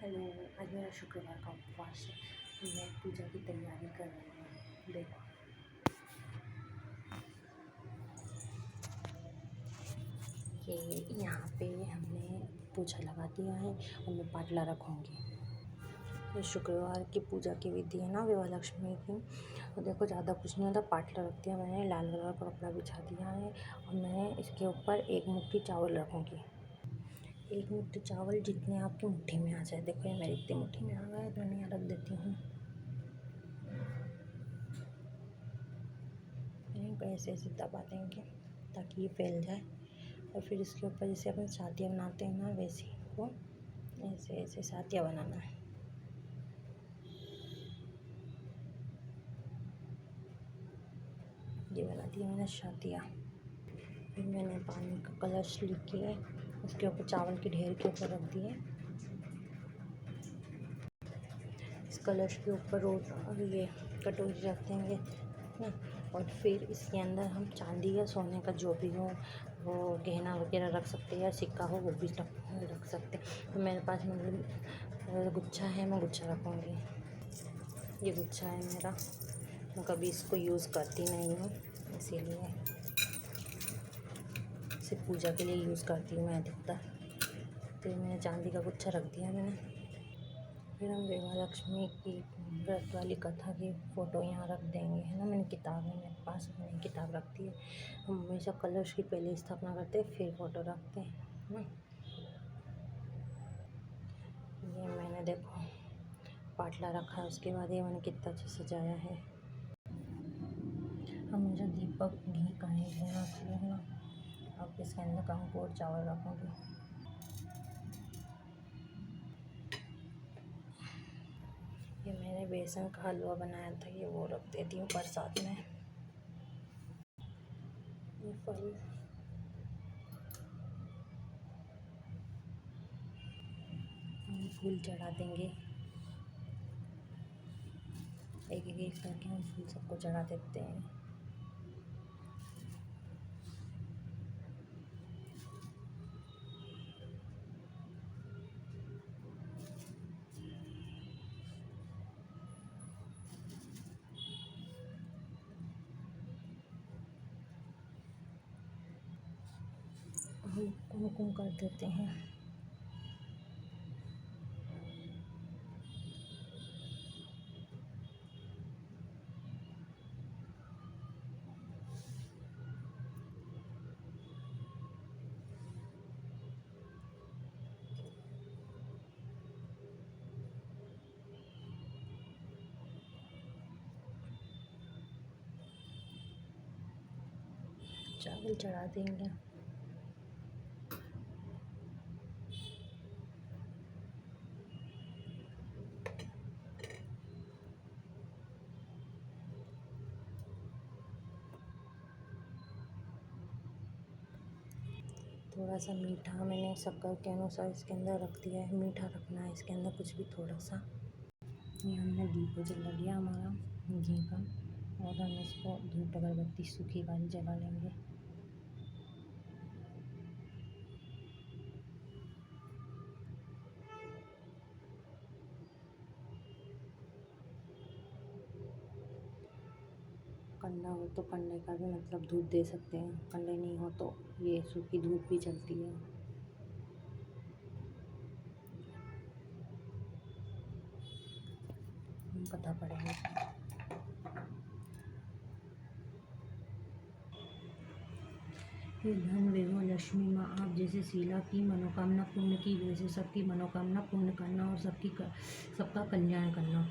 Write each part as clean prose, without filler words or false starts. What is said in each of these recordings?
Hello. आज मेरा शुक्रवार का उपवास है। मैं पूजा की तैयारी कर रही हूँ। देखो, ये यहाँ पे हमने पूजा लगा दिया है और मैं पाटला रखूँगी। ये शुक्रवार की पूजा की विधि है ना, विवाह लक्ष्मी की। और देखो, ज़्यादा कुछ नहीं होता, पाटला रख दिया मैंने, लाल कलर का कपड़ा बिछा दिया है और मैं इसके ऊपर एक मुट्ठी चावल रखूँगी। एक मुट्ठी चावल जितने आपकी मुट्ठी में आ जाए। देखो, ये मेरी इतनी मुट्ठी में आ गया है तो मैं यहाँ रख देती हूँ। ऐसे ऐसे दबा देंगे ताकि ये फैल जाए। और फिर इसके ऊपर जैसे अपन शादियाँ बनाते हैं ना, वैसे को ऐसे ऐसे शादियाँ बनाना है। ये बना दिया मैंने शादियाँ। फिर मैंने पानी का कलश लेके उसके ऊपर चावल के ढेर के ऊपर रख दिए। इस कलश के ऊपर और ये कटोरी रख देंगे ना। और फिर इसके अंदर हम चांदी या सोने का जो भी हो वो गहना वगैरह रख सकते हैं, या सिक्का हो वो भी रख सकते हैं। तो मेरे पास मतलब गुच्छा है, मैं गुच्छा रखूँगी। ये गुच्छा है मेरा, मैं कभी इसको यूज़ करती नहीं हूँ, इसीलिए सिर्फ पूजा के लिए यूज़ करती हूँ मैं अधिकतर। तो मैंने चांदी का गुच्छा रख दिया मैंने। फिर हम विवाह लक्ष्मी की व्रत वाली कथा की फ़ोटो यहाँ रख देंगे, है ना। मैंने किताब है मेरे पास, मैंने किताब रखती है। हम हमेशा कलश की पहले स्थापना करते हैं, फिर फ़ोटो रखते हैं, है ना। ये मैंने देखो पाटला रखा है, उसके बाद ये मैंने कितना अच्छा सजाया है। हमेशा दीपक घी का ही लेना चाहिए, है ना। अब इसके अंदर कंकुर चावल रखूँगी। ये मैंने बेसन का हलवा बनाया था, ये वो रख देती हूँ प्रसाद में। ये फल फूल चढ़ा देंगे, एक एक करके हम फूल सबको चढ़ा देते हैं। हम कुमकुम कर देते हैं। चावल चढ़ा देंगे। थोड़ा सा मीठा मैंने शक्कर के अनुसार इसके अंदर रख दिया है, मीठा रखना है इसके अंदर कुछ भी थोड़ा सा। ये हमने दीप जला लिया हमारा घी का, और हम इसको धूप अगरबत्ती सूखी वाली जला लेंगे। कंडा हो तो कंडे का भी मतलब धूप दे सकते हैं, कंडे नहीं हो तो ये सूखी धूप भी चलती है। पता पड़ेगा। हे धन वेगो लक्ष्मी माँ, आप जैसे शीला की मनोकामना पूर्ण की, वैसे सबकी मनोकामना पूर्ण करना और सबका कल्याण करना।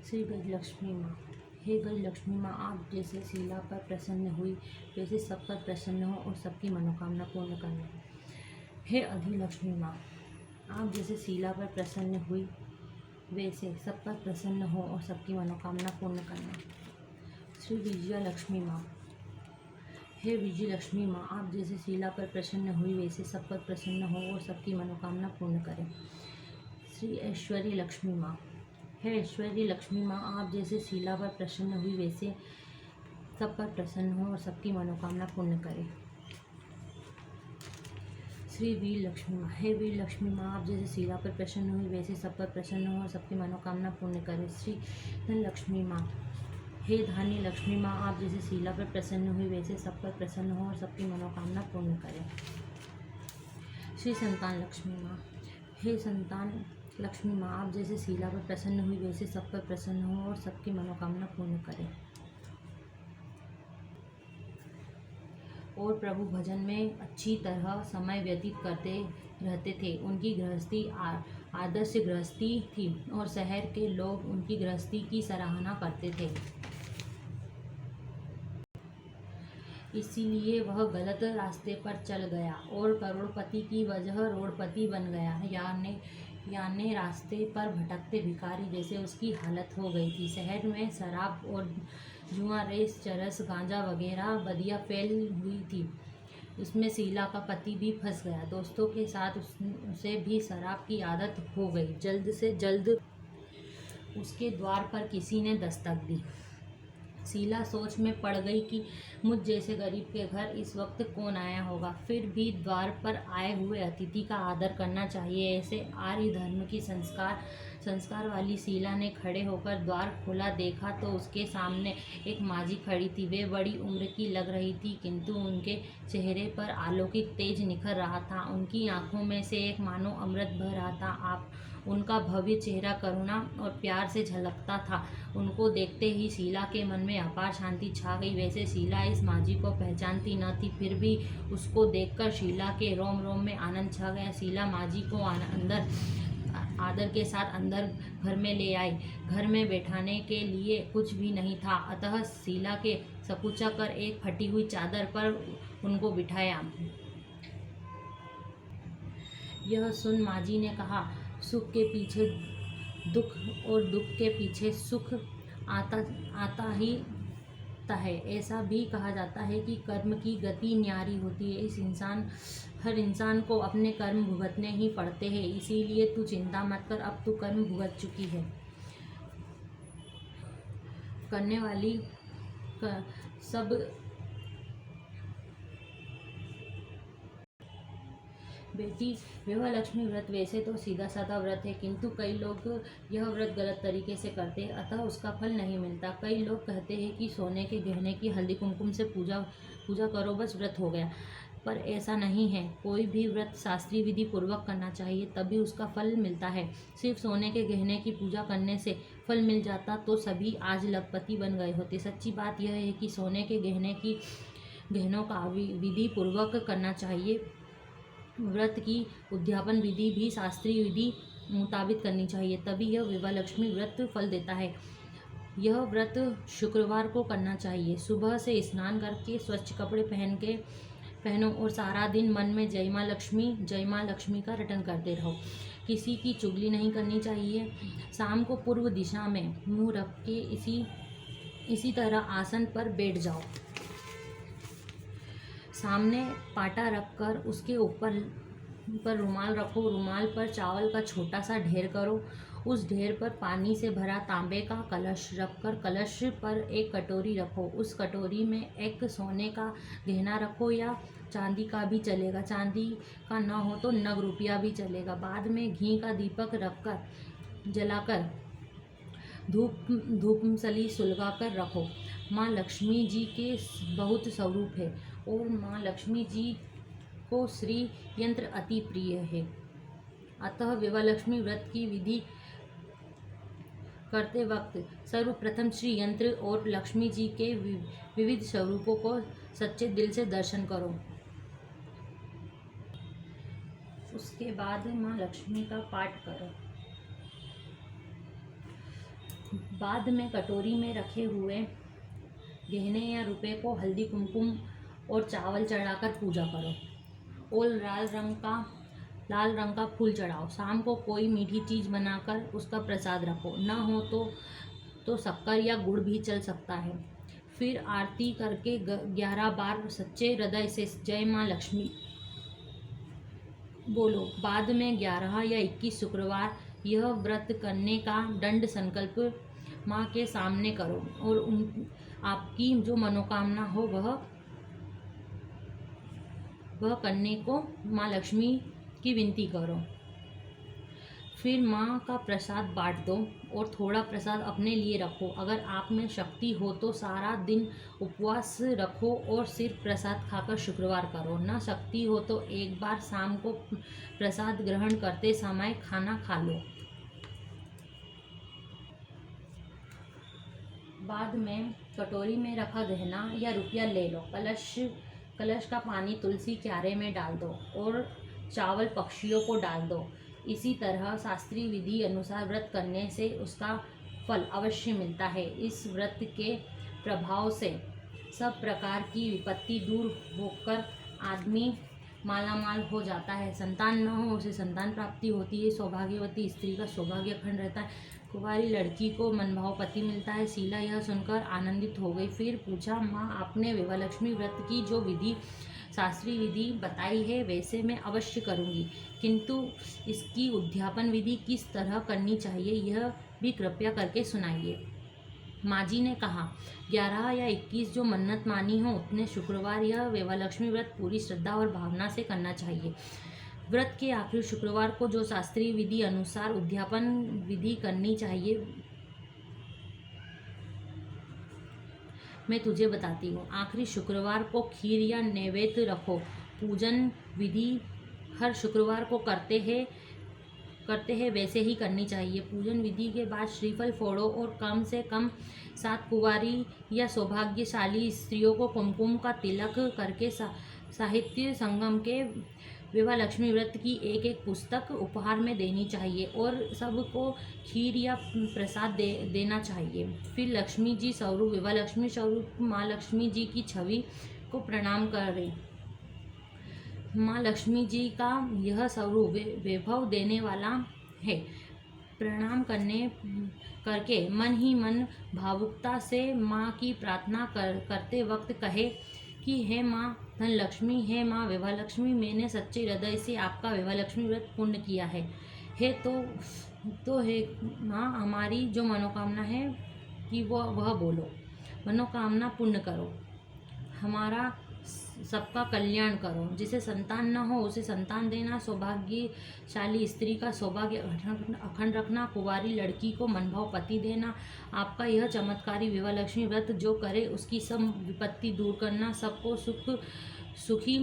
श्री गज लक्ष्मी माँ, हे गज लक्ष्मी माँ, आप जैसे शीला पर प्रसन्न हुई वैसे सब पर प्रसन्न हो और सबकी मनोकामना पूर्ण करना। हे अधि लक्ष्मी माँ, आप जैसे शीला पर प्रसन्न हुई वैसे सब पर प्रसन्न हो और सबकी मनोकामना पूर्ण करना। श्री विजया लक्ष्मी माँ, हे विजय लक्ष्मी माँ, आप जैसे शीला पर प्रसन्न हुई वैसे सब पर प्रसन्न हो और सबकी मनोकामना पूर्ण करें। श्री ऐश्वर्य लक्ष्मी माँ, हे ऐश्वर्य लक्ष्मी माँ, आप जैसे शीला पर प्रसन्न हुई वैसे सब पर प्रसन्न हो और सबकी मनोकामना पूर्ण करे। श्री वीर लक्ष्मी माँ। हे वीर लक्ष्मी माँ, आप जैसे शीला पर प्रसन्न हुई वैसे सब पर प्रसन्न हो और सबकी मनोकामना पूर्ण करे। श्री धन लक्ष्मी माँ। हे धान्य लक्ष्मी माँ, आप जैसे शीला पर प्रसन्न हुई वैसे सब पर प्रसन्न हो और सबकी मनोकामना पूर्ण करे। श्री संतान लक्ष्मी माँ। हे संतान लक्ष्मी माँ, आप जैसे शीला पर प्रसन्न हुई वैसे सब पर प्रसन्न हो और सबकी मनोकामना पूर्ण करे। और प्रभु भजन में अच्छी तरह समय व्यतीत करते रहते थे। उनकी गृहस्थी आदर्श गृहस्थी थी और शहर के लोग उनकी गृहस्थी की सराहना करते थे। इसीलिए वह गलत रास्ते पर चल गया और करोड़पति की वजह रोडपति बन गया। यानी रास्ते पर भटकते भिखारी जैसे उसकी हालत हो गई थी। शहर में शराब और जुआ, रेस, चरस, गांजा वगैरह बदियाँ फैल हुई थी। उसमें शीला का पति भी फंस गया। दोस्तों के साथ उसे भी शराब की आदत हो गई। जल्द से जल्द उसके द्वार पर किसी ने दस्तक दी। शीला सोच में पड़ गई कि मुझ जैसे गरीब के घर इस वक्त कौन आया होगा। फिर भी द्वार पर आए हुए अतिथि का आदर करना चाहिए, ऐसे आर्य धर्म की संस्कार वाली शीला ने खड़े होकर द्वार खोला। देखा तो उसके सामने एक माझी खड़ी थी। वे बड़ी उम्र की लग रही थी, किंतु उनके चेहरे पर अलौकिक तेज निखर रहा था। उनकी आंखों में से एक मानो अमृत बह रहा था। उनका भव्य चेहरा करुणा और प्यार से झलकता था। उनको देखते ही शीला के मन में अपार शांति छा गई। वैसे शीला इस माझी को पहचानती न थी, फिर भी उसको देखकर शीला के रोम रोम में आनंद छा गया। शीला माझी को आदर के साथ अंदर घर में ले आई। घर में बैठाने के लिए कुछ भी नहीं था, अतः शीला के सकुचा कर एक फटी हुई चादर पर उनको बिठाया। यह सुन माझी ने कहा, सुख के पीछे दुख और दुख के पीछे सुख आता ही है। ऐसा भी कहा जाता है कि कर्म की गति न्यारी होती है। हर इंसान को अपने कर्म भुगतने ही पड़ते हैं। इसीलिए तू चिंता मत कर, अब तू कर्म भुगत चुकी है। करने वाली सब बेटी, विवाह लक्ष्मी व्रत वैसे तो सीधा साधा व्रत है, किंतु कई लोग यह व्रत गलत तरीके से करते हैं, अतः उसका फल नहीं मिलता। कई लोग कहते हैं कि सोने के गहने की हल्दी कुमकुम से पूजा करो, बस व्रत हो गया। पर ऐसा नहीं है। कोई भी व्रत शास्त्रीय विधि पूर्वक करना चाहिए, तभी उसका फल मिलता है। सिर्फ सोने के गहने की पूजा करने से फल मिल जाता तो सभी आज लखपति बन गए होते। सच्ची बात यह है कि सोने के गहनों का विधि पूर्वक करना चाहिए। व्रत की उद्यापन विधि भी शास्त्रीय विधि मुताबिक करनी चाहिए, तभी यह विवाह लक्ष्मी व्रत फल देता है। यह व्रत शुक्रवार को करना चाहिए। सुबह से स्नान करके स्वच्छ कपड़े पहनो और सारा दिन मन में जय माँ लक्ष्मी का रटन करते रहो। किसी की चुगली नहीं करनी चाहिए। शाम को पूर्व दिशा में मुंह रख के इसी तरह आसन पर बैठ जाओ। सामने पाटा रखकर उसके ऊपर रुमाल रखो। रुमाल पर चावल का छोटा सा ढेर करो। उस ढेर पर पानी से भरा तांबे का कलश रखकर कलश पर एक कटोरी रखो। उस कटोरी में एक सोने का गहना रखो या चांदी का भी चलेगा। चांदी का न हो तो नग रुपया भी चलेगा। बाद में घी का दीपक जलाकर धूपमसली सुलगाकर रखो। माँ लक्ष्मी जी के बहुत स्वरूप है और माँ लक्ष्मी जी को श्री यंत्र अति प्रिय है, अतः विवाह लक्ष्मी व्रत की विधि करते वक्त सर्वप्रथम श्री यंत्र और लक्ष्मी जी के विविध स्वरूपों को सच्चे दिल से दर्शन करो। उसके बाद माँ लक्ष्मी का पाठ करो। बाद में कटोरी में रखे हुए गहने या रुपए को हल्दी कुमकुम और चावल चढ़ाकर पूजा करो और लाल रंग का फूल चढ़ाओ। शाम को कोई मीठी चीज़ बनाकर उसका प्रसाद रखो। न हो तो शक्कर या गुड़ भी चल सकता है। फिर आरती करके 11 बार सच्चे हृदय से जय माँ लक्ष्मी बोलो। बाद में 11 या 21 शुक्रवार यह व्रत करने का दृढ़ संकल्प माँ के सामने करो आपकी जो मनोकामना हो वह करने को माँ लक्ष्मी की विनती करो। फिर माँ का प्रसाद बांट दो और थोड़ा प्रसाद अपने लिए रखो। अगर आप में शक्ति हो तो सारा दिन उपवास रखो और सिर्फ प्रसाद खाकर शुक्रवार करो। न शक्ति हो तो एक बार शाम को प्रसाद ग्रहण करते समय खाना खा लो। बाद में कटोरी में रखा गहना या रुपया ले लो। कलश का पानी तुलसी क्यारे में डाल दो और चावल पक्षियों को डाल दो। इसी तरह शास्त्रीय विधि अनुसार व्रत करने से उसका फल अवश्य मिलता है। इस व्रत के प्रभाव से सब प्रकार की विपत्ति दूर होकर आदमी मालामाल हो जाता है। संतान न हो उसे संतान प्राप्ति होती है। सौभाग्यवती स्त्री का सौभाग्य अखंड रहता है। कुंवारी लड़की को मनभाव पति मिलता है। शीला यह सुनकर आनंदित हो गई। फिर पूछा, माँ आपने विवाहलक्ष्मी व्रत की जो विधि शास्त्रीय विधि बताई है वैसे मैं अवश्य करूँगी, किंतु इसकी उद्यापन विधि किस तरह करनी चाहिए यह भी कृपया करके सुनाइए। माँ जी ने कहा, 11 या 21 जो मन्नत मानी हो उतने शुक्रवार यह विवाहलक्ष्मी व्रत पूरी श्रद्धा और भावना से करना चाहिए। व्रत के आखिरी शुक्रवार को जो शास्त्रीय विधि अनुसार उद्यापन विधि करनी चाहिए मैं तुझे बताती हूँ। आखिरी शुक्रवार को खीर या नैवेद्य रखो। पूजन विधि हर शुक्रवार को करते हैं वैसे ही करनी चाहिए। पूजन विधि के बाद श्रीफल फोड़ो और कम से कम 7 कुंवारी या सौभाग्यशाली स्त्रियों को कुमकुम का तिलक करके साहित्य संगम के विवाहलक्ष्मी व्रत की एक पुस्तक उपहार में देनी चाहिए और सबको खीर या प्रसाद देना चाहिए। फिर लक्ष्मी जी स्वरूप विवाहलक्ष्मी स्वरूप माँ लक्ष्मी जी की छवि को प्रणाम करें। माँ लक्ष्मी जी का यह स्वरूप वैभव देने वाला है। प्रणाम करके मन ही मन भावुकता से माँ की प्रार्थना करते वक्त कहे कि हे माँ धनलक्ष्मी, हे माँ विवाहलक्ष्मी, मैंने सच्चे हृदय से आपका विवाहलक्ष्मी व्रत पूर्ण किया है। तो हे माँ हमारी जो मनोकामना है कि वह बोलो। मनोकामना पूर्ण करो, हमारा सबका कल्याण करो। जिसे संतान न हो उसे संतान देना, सौभाग्यशाली स्त्री का सौभाग्य अखंड रखना, कुंवारी लड़की को मनभाव पति देना। आपका यह चमत्कारी विवाहलक्ष्मी व्रत जो करे उसकी सब विपत्ति दूर करना, सबको सुखी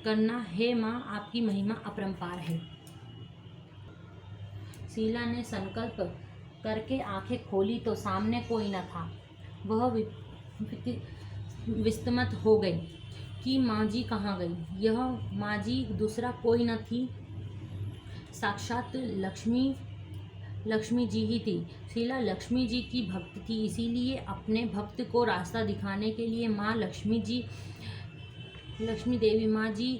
करना। हे माँ आपकी महिमा अपरंपार है। शीला ने संकल्प करके आंखें खोली तो सामने कोई न था। वह विस्मित हो गई कि माँ जी कहाँ गई। यह माँ जी दूसरा कोई न थी, साक्षात लक्ष्मी जी ही थी। शीला लक्ष्मी जी की भक्त थी, इसीलिए अपने भक्त को रास्ता दिखाने के लिए माँ लक्ष्मी देवी माँ जी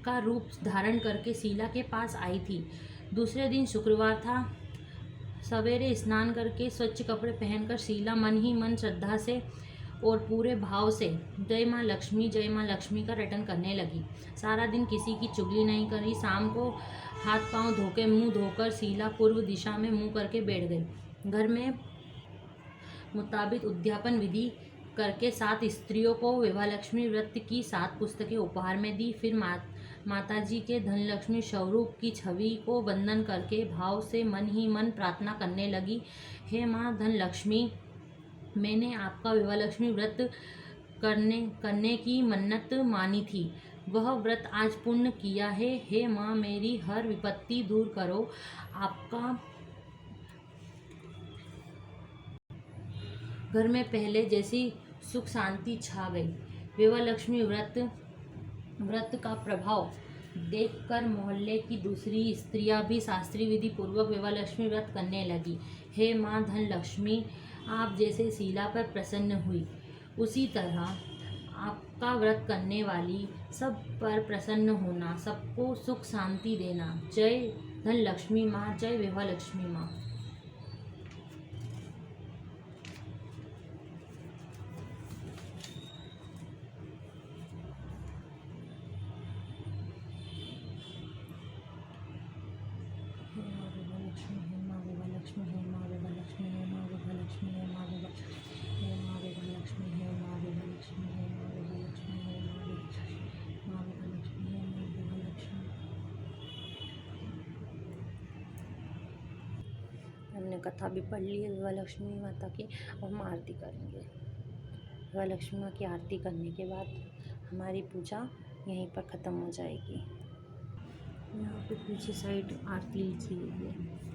का रूप धारण करके शीला के पास आई थी। दूसरे दिन शुक्रवार था। सवेरे स्नान करके स्वच्छ कपड़े पहनकर शीला मन ही मन श्रद्धा से और पूरे भाव से जय माँ लक्ष्मी का रटन करने लगी। सारा दिन किसी की चुगली नहीं करी। शाम को हाथ पांव धोके मुंह धोकर शीला पूर्व दिशा में मुंह करके बैठ गई। घर में मुताबिक उद्यापन विधि करके 7 स्त्रियों को विवाहलक्ष्मी व्रत की 7 पुस्तकें उपहार में दी। फिर माताजी के धनलक्ष्मी स्वरूप की छवि को वंदन करके भाव से मन ही मन प्रार्थना करने लगी। हे माँ धनलक्ष्मी, मैंने आपका विवाहलक्ष्मी व्रत करने की मन्नत मानी थी, वह व्रत आज पूर्ण किया है। हे माँ मेरी हर विपत्ति दूर करो। आपका घर में पहले जैसी सुख शांति छा गई। विवाहलक्ष्मी व्रत का प्रभाव देखकर मोहल्ले की दूसरी स्त्रियां भी शास्त्रीय विधि पूर्वक विवाहलक्ष्मी व्रत करने लगी। हे माँ धनलक्ष्मी, आप जैसे शीला पर प्रसन्न हुई उसी तरह आपका व्रत करने वाली सब पर प्रसन्न होना, सबको सुख शांति देना। जय धनलक्ष्मी माँ, जय विवाहलक्ष्मी माँ। कथा भी पढ़ ली है विवाह लक्ष्मी माता की। अब हम आरती करेंगे। विवाह लक्ष्मी माँ की आरती करने के बाद हमारी पूजा यहीं पर ख़त्म हो जाएगी। यहाँ पे पीछे साइड आरती लिखी हुई है।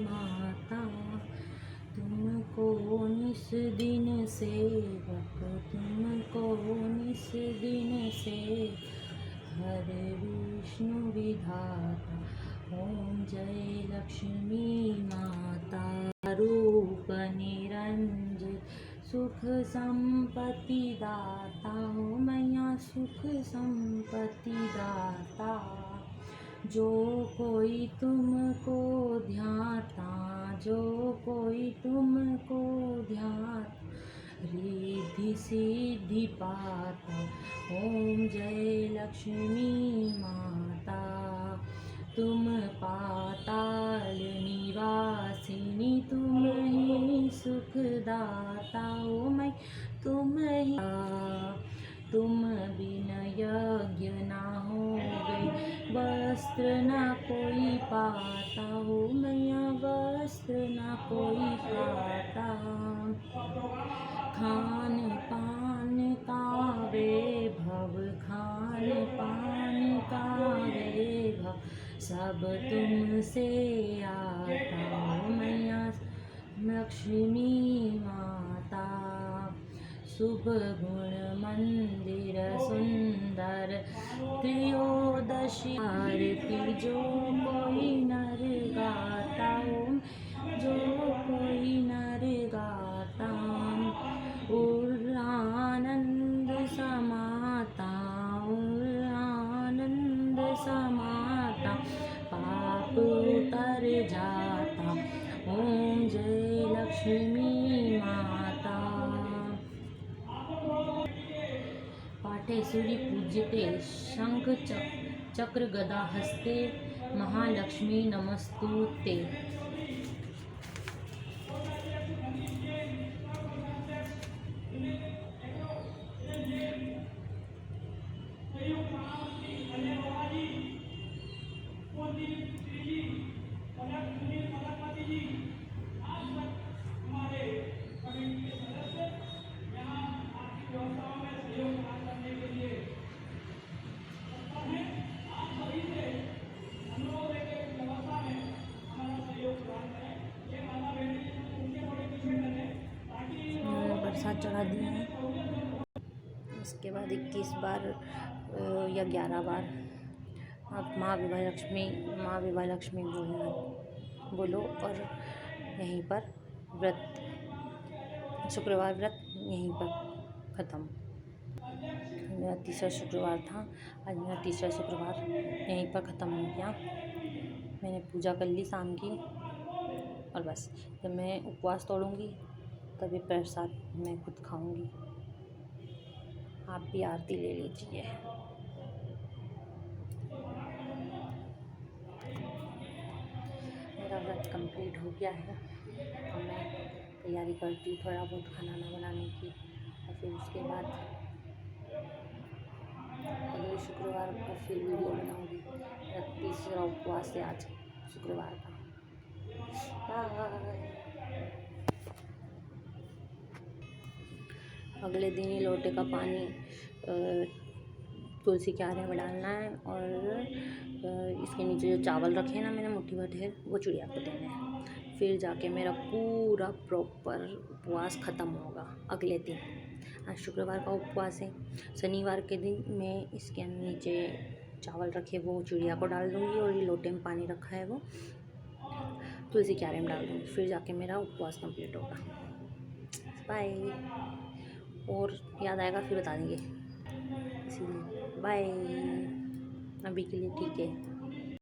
माता तुमको निस दिन सेवक, तुमको निस दिन से हरे विष्णु विधाता। ओम जय लक्ष्मी माता। रूप निरंजित सुख संपत्ति दाता। हो मैया सुख संपत्ति दाता। जो कोई तुमको ध्याता, जो कोई तुमको ध्याता, रिद्धि सिद्धि पाता। ओम जय लक्ष्मी माता। तुम पाताल निवासिनी, तुम ही सुखदाता। ओ मैं तुम ही, तुम बिन यज्ञ ना होवे, वस्त्र ना कोई पाता। हो मैया वस्त्र ना कोई पाता। खान पान का वैभव, खान पान का वैभव, सब तुमसे आता। हो मैया लक्ष्मी माता। शुभ गुण मंदिर सुंदर, त्रयोदशी आरती जो कोई नर गाता। ओम जो कोई नर गाता, उर आनंद समाता, उर आनंद समाता, पाप उतर जाता। ओम जय लक्ष्मी माता। पाठेश्वरी पूज्यते, शंख चक्र गदा हस्ते, महालक्ष्मी नमस्तुते। प्रसाद चढ़ा दिए हैं। इसके बाद 21 बार या 11 बार आप माँ विवाह लक्ष्मी बोलो और यहीं पर व्रत, शुक्रवार व्रत यहीं पर ख़त्म। मेरा तीसरा शुक्रवार था, आज मेरा तीसरा शुक्रवार यहीं पर ख़त्म हो गया। मैंने पूजा कर ली शाम की और बस जब मैं उपवास तोड़ूँगी तभी प्रसाद मैं खुद खाऊँगी। आप भी आरती ले लीजिए। मेरा व्रत कंप्लीट हो गया है। अब मैं तैयारी करती हूँ थोड़ा बहुत खाना बनाने की और फिर उसके बाद अगले शुक्रवार को फिर वीडियो बनाऊँगी। मेरा तीसरा उपवास है आज शुक्रवार का। बाय। अगले दिन ही लोटे का पानी तुलसी के आरे में डालना है और इसके नीचे जो चावल रखे हैं ना मैंने मुट्ठी भर ढेर, वो चिड़िया को देने हैं। फिर जाके मेरा पूरा प्रॉपर उपवास ख़त्म होगा अगले दिन। आज शुक्रवार का उपवास है। शनिवार के दिन मैं इसके नीचे चावल रखे वो चिड़िया को डाल दूँगी और ये लोटे में पानी रखा है वो तुलसी के आरे में डाल दूँगी। फिर जाके मेरा उपवास कंप्लीट होगा। बाय। और याद आएगा फिर बता देंगे, इसीलिए बाय। अभी के लिए ठीक है।